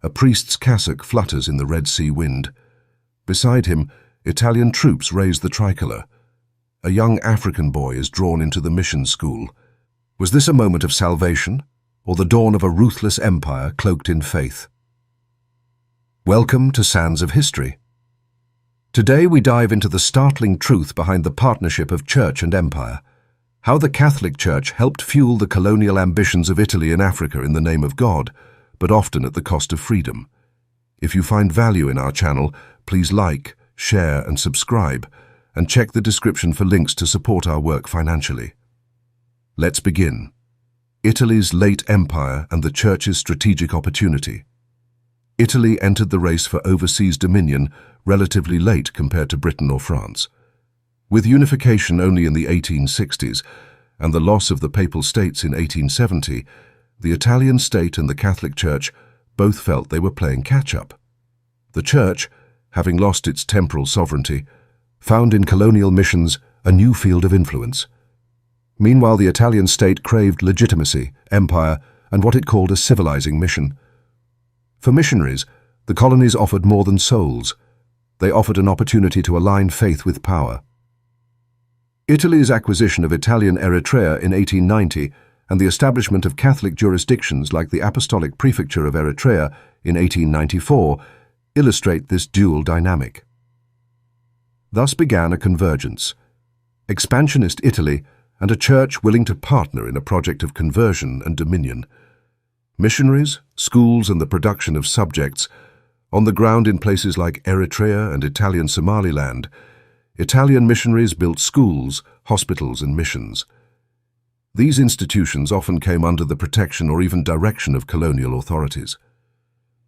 A priest's cassock flutters in the Red Sea wind. Beside him, Italian troops raise the tricolour. A young African boy is drawn into the mission school. Was this a moment of salvation, or the dawn of a ruthless empire cloaked in faith? Welcome to Sands of History. Today we dive into the startling truth behind the partnership of church and empire, how the Catholic Church helped fuel the colonial ambitions of Italy and Africa in the name of God, but often at the cost of freedom. If you find value in our channel, please like, share and subscribe, and check the description for links to support our work financially. Let's begin. Italy's late empire and the Church's strategic opportunity. Italy entered the race for overseas dominion relatively late compared to Britain or France. With unification only in the 1860s and the loss of the Papal States in 1870, the Italian state and the Catholic Church both felt they were playing catch-up. The Church, having lost its temporal sovereignty, found in colonial missions a new field of influence. Meanwhile, the Italian state craved legitimacy, empire, and what it called a civilizing mission. For missionaries, the colonies offered more than souls. They offered an opportunity to align faith with power. Italy's acquisition of Italian Eritrea in 1890 and the establishment of Catholic jurisdictions like the Apostolic Prefecture of Eritrea in 1894 illustrate this dual dynamic. Thus began a convergence. Expansionist Italy and a church willing to partner in a project of conversion and dominion. Missionaries, schools and the production of subjects. On the ground in places like Eritrea and Italian Somaliland, Italian missionaries built schools, hospitals and missions. These institutions often came under the protection or even direction of colonial authorities.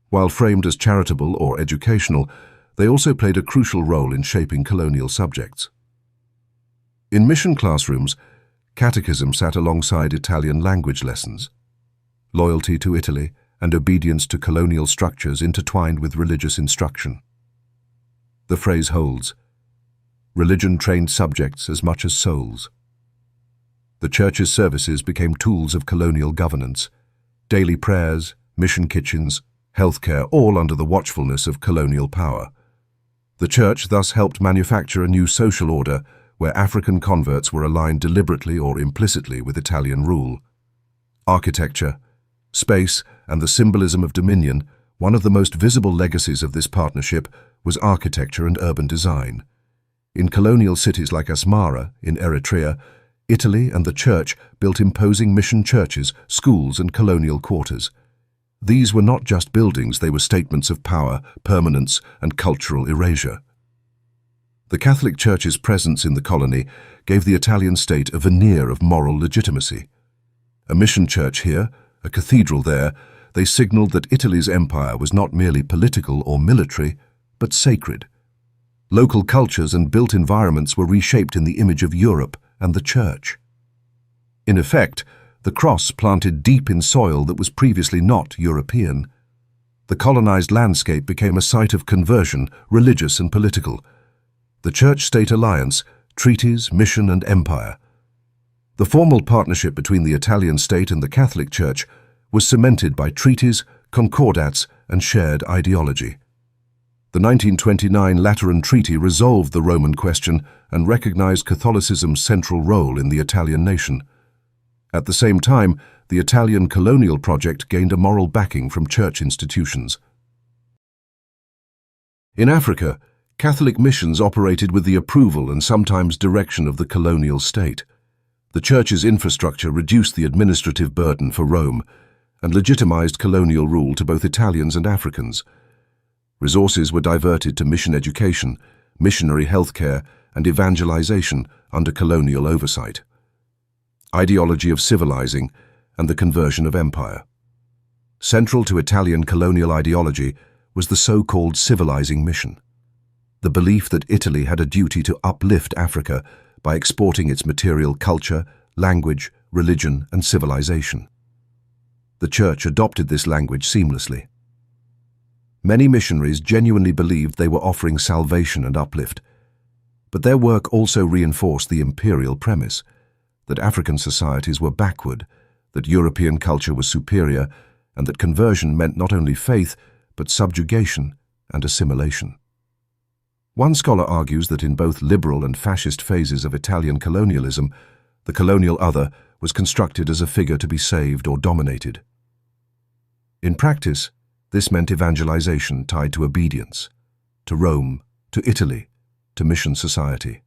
While framed as charitable or educational, they also played a crucial role in shaping colonial subjects. In mission classrooms, catechism sat alongside Italian language lessons. Loyalty to Italy and obedience to colonial structures intertwined with religious instruction. The phrase holds: religion trained subjects as much as souls. The Church's services became tools of colonial governance. Daily prayers, mission kitchens, healthcare, all under the watchfulness of colonial power. The Church thus helped manufacture a new social order where African converts were aligned deliberately or implicitly with Italian rule. Architecture, space, and the symbolism of dominion, one of the most visible legacies of this partnership was architecture and urban design. In colonial cities like Asmara, in Eritrea, Italy and the Church built imposing mission churches, schools and colonial quarters. These were not just buildings, they were statements of power, permanence and cultural erasure. The Catholic Church's presence in the colony gave the Italian state a veneer of moral legitimacy. A mission church here, a cathedral there, they signaled that Italy's empire was not merely political or military, but sacred. Local cultures and built environments were reshaped in the image of Europe and the Church. In effect, the cross planted deep in soil that was previously not European. The colonized landscape became a site of conversion, religious and political. The Church-State alliance, treaties, mission and empire. The formal partnership between the Italian state and the Catholic Church was cemented by treaties, concordats and shared ideology. The 1929 Lateran Treaty resolved the Roman question and recognized Catholicism's central role in the Italian nation. At the same time, the Italian colonial project gained a moral backing from church institutions. In Africa, Catholic missions operated with the approval and sometimes direction of the colonial state. The Church's infrastructure reduced the administrative burden for Rome and legitimized colonial rule to both Italians and Africans. Resources were diverted to mission education, missionary healthcare, and evangelization under colonial oversight. Ideology of civilizing and the conversion of empire. Central to Italian colonial ideology was the so-called civilizing mission. The belief that Italy had a duty to uplift Africa by exporting its material culture, language, religion, and civilization. The Church adopted this language seamlessly. Many missionaries genuinely believed they were offering salvation and uplift, but their work also reinforced the imperial premise that African societies were backward, that European culture was superior, and that conversion meant not only faith, but subjugation and assimilation. One scholar argues that in both liberal and fascist phases of Italian colonialism, the colonial other was constructed as a figure to be saved or dominated. In practice, this meant evangelization tied to obedience, to Rome, to Italy, to mission society.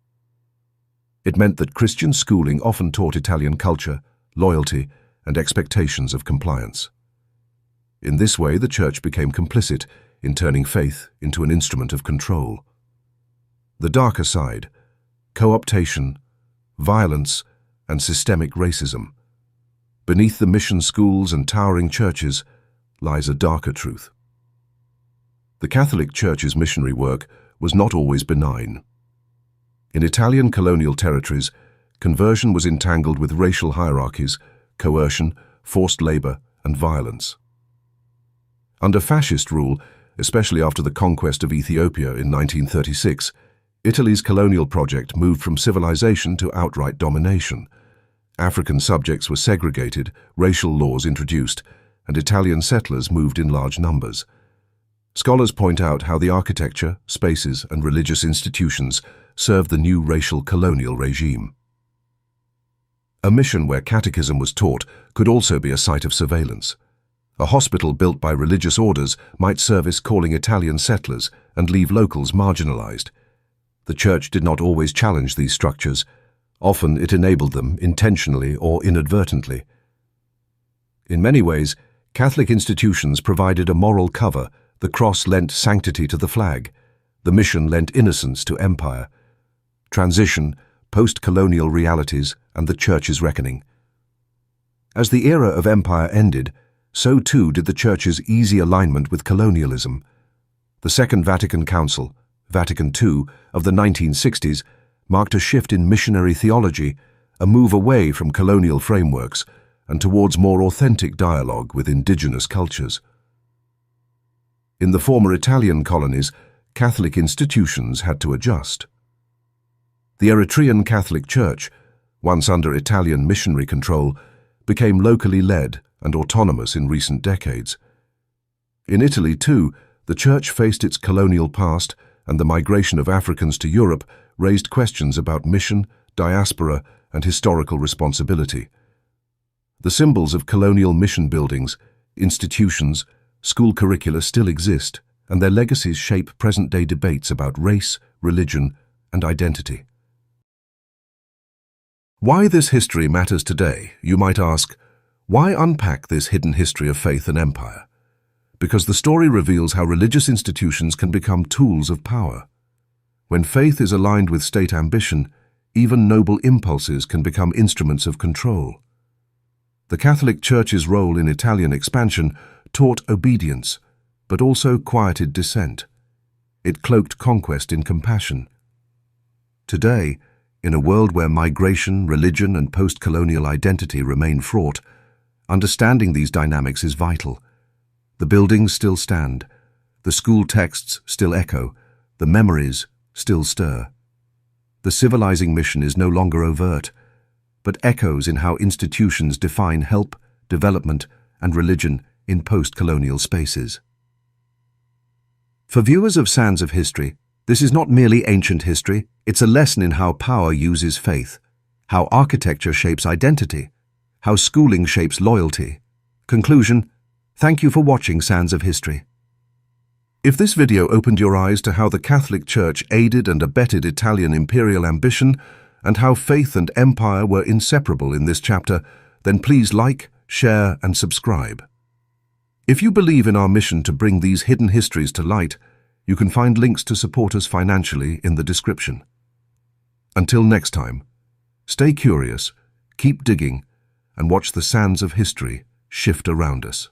It meant that Christian schooling often taught Italian culture, loyalty, and expectations of compliance. In this way, the church became complicit in turning faith into an instrument of control. The darker side, co-optation, violence, and systemic racism. Beneath the mission schools and towering churches lies a darker truth. The Catholic Church's missionary work was not always benign. In Italian colonial territories, conversion was entangled with racial hierarchies, coercion, forced labor, and violence. Under fascist rule, especially after the conquest of Ethiopia in 1936, Italy's colonial project moved from civilization to outright domination. African subjects were segregated, racial laws introduced, and Italian settlers moved in large numbers. Scholars point out how the architecture, spaces, and religious institutions served the new racial colonial regime. A mission where catechism was taught could also be a site of surveillance. A hospital built by religious orders might service calling Italian settlers and leave locals marginalized. The church did not always challenge these structures. Often it enabled them intentionally or inadvertently. In many ways, Catholic institutions provided a moral cover. The cross lent sanctity to the flag. The mission lent innocence to empire. Transition, post-colonial realities, and the church's reckoning. As the era of empire ended, so too did the church's easy alignment with colonialism. The Second Vatican Council, Vatican II, of the 1960s marked a shift in missionary theology, a move away from colonial frameworks and towards more authentic dialogue with indigenous cultures. In the former Italian colonies, Catholic institutions had to adjust. The Eritrean Catholic Church, once under Italian missionary control, became locally led and autonomous in recent decades. In Italy, too, the church faced its colonial past, and the migration of Africans to Europe raised questions about mission, diaspora, and historical responsibility. The symbols of colonial mission buildings, institutions, school curricula still exist, and their legacies shape present-day debates about race, religion, and identity. Why this history matters today, you might ask. Why unpack this hidden history of faith and empire? Because the story reveals how religious institutions can become tools of power. When faith is aligned with state ambition, even noble impulses can become instruments of control. The Catholic Church's role in Italian expansion taught obedience, but also quieted dissent. It cloaked conquest in compassion. Today, in a world where migration, religion, and post-colonial identity remain fraught, understanding these dynamics is vital. The buildings still stand, the school texts still echo, the memories still stir. The civilizing mission is no longer overt, but echoes in how institutions define help, development, and religion in post-colonial spaces. For viewers of Sands of History, this is not merely ancient history, it's a lesson in how power uses faith, how architecture shapes identity, how schooling shapes loyalty. Conclusion: thank you for watching Sands of History. If this video opened your eyes to how the Catholic Church aided and abetted Italian imperial ambition and how faith and empire were inseparable in this chapter, then please like, share, and subscribe. If you believe in our mission to bring these hidden histories to light, you can find links to support us financially in the description. Until next time, stay curious, keep digging, and watch the sands of history shift around us.